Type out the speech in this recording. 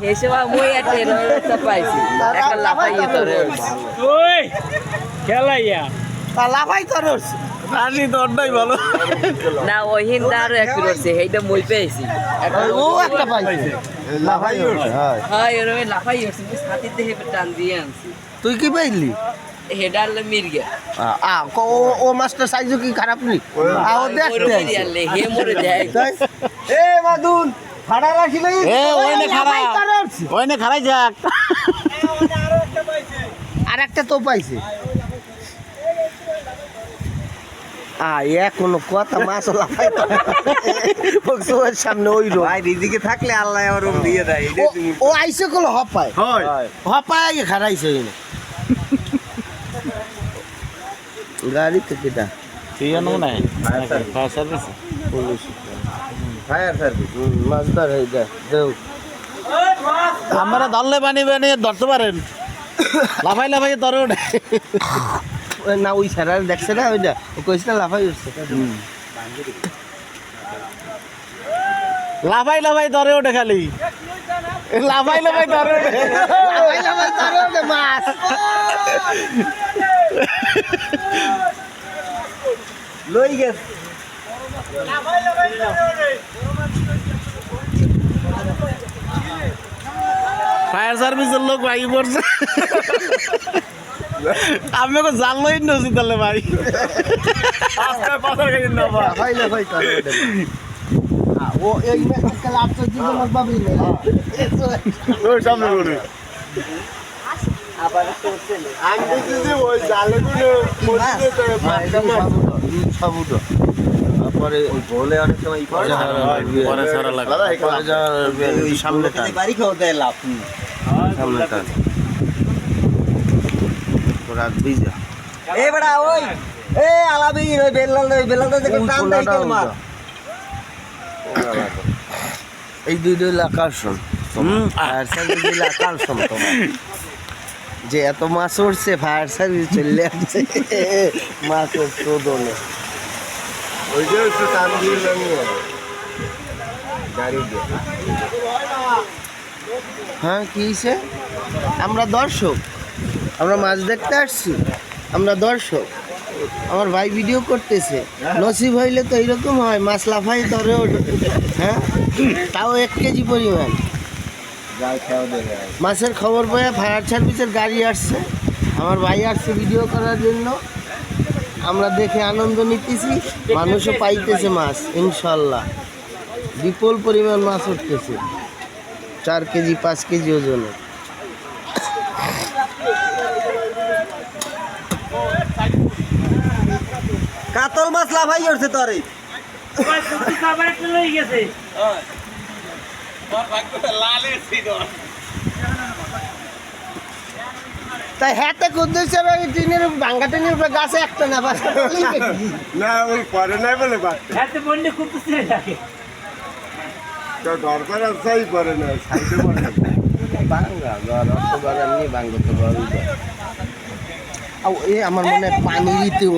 হেসেবা মই একটা পাইছি একটা লাফাইয়ে তোরে ওই খেলাইয়া লাফাই তোরস রানি তোরটাই ভালো না ওই হিন্দা আরো একটু রয়েছে এইটা মই পেয়েছি ও একটা পাইছে লাফাই হ্যাঁ এরকম লাফাই হচ্ছে ছাতির দেহে টান দিয়ে আনছি তুই কি পাইলি হেডার মির্গে ও মাস্টার সাইজও কি খারাপ নেই ও দেখতে হে মরে যায় এ মাদুন ফাড়া রাখি নাই এ ওইনে খাড়া ওইনে খাড়াই যাক আর একটা তো পাইছে কোনো কথা মাছ লাফাই ওর সামনে ওই রো ভাই রিদিকে থাকলে আল্লাহ আমার রুম দিয়ে দেয় ও আইসে কল হপায় হপায় আগে খারাইছে এনে গাড়ি থেকে দা ঠিক আছে না fire service police fire service মাছ ধর হয়ে যায় দেও আমরা ধরলে বানি ধরতে পারেন লাফাই লাফাই ধরে ওঠে না ওই স্যার দেখছে না ওইটা ও কইছে না লাফাই উঠছে লাফাই লাফাই ধরে ওঠে খালি লাফাই লাফাই ধরে ওঠে মাছ লই গেছে ফায়ার সার্ভিসের লোক ভাই পড়ছে আমি ওকে জানলোই নছি তাহলে ভাই লাফাই লাফাই ও এই কাল আপনি জীবন বাবি না সামনে করে আবার করছে আমি দেখছি যে ওই জালেগুলো সাবুটো তারপরে ওই বলে অনেক সময় পরে সারা লাগে সামনেটা বাড়ি খাওয়া দেয় লাভ সামনেটা রাত বিজা এ বড়া ওই এ আলাবি ওই বেল্লাল দেখে টান দেয় তো মার এই দুইটা আকর্ষণ ফায়ার সার্ভিস দিলে আকর্ষণ তোমার যে এত মাছ উঠছে ফায়ার সার্ভিস চলে আসছে মাছের শোধনে ওইটা একটু টান দিয়ে নামিয়ে গাড়ি দিয়ে হ্যাঁ কি হয়েছে আমরা দর্শক আমরা মাছ দেখতে আসছি আমরা দর্শক আমার ভাই ভিডিও করতেছে নসিব হইলে তো এইরকম হয় মাছ লাফাই ধরে ওঠে হ্যাঁ তাও 1 কেজি পরিমাণ মাছের খবর পেয়ে ফায়ার সার্ভিসের গাড়ি আসছে আমার ভাই আসছে ভিডিও করার জন্য আমরা দেখে আনন্দ নিতেছি মানুষও পাইতেছে মাছ ইনশাল্লাহ বিপুল পরিমাণ মাছ উঠতেছে 4 কেজি 5 কেজি ওজনের কাতল মাছ লাফাই করছে তোরে তাই হাতে কুদ্দুস টিনের ভাঙ্গা টিনের উপরে গাছে একটা না না ওই পরে নাই বলে বাদ এত বন্ডে করতেছে এটাকে তো দরকার আছেই পরে না সাইডে পরে বাঙ্গা ঘর অত ঘর এমনি ভাঙ্গতে পারবো এ আমার মনে হয় পানিতে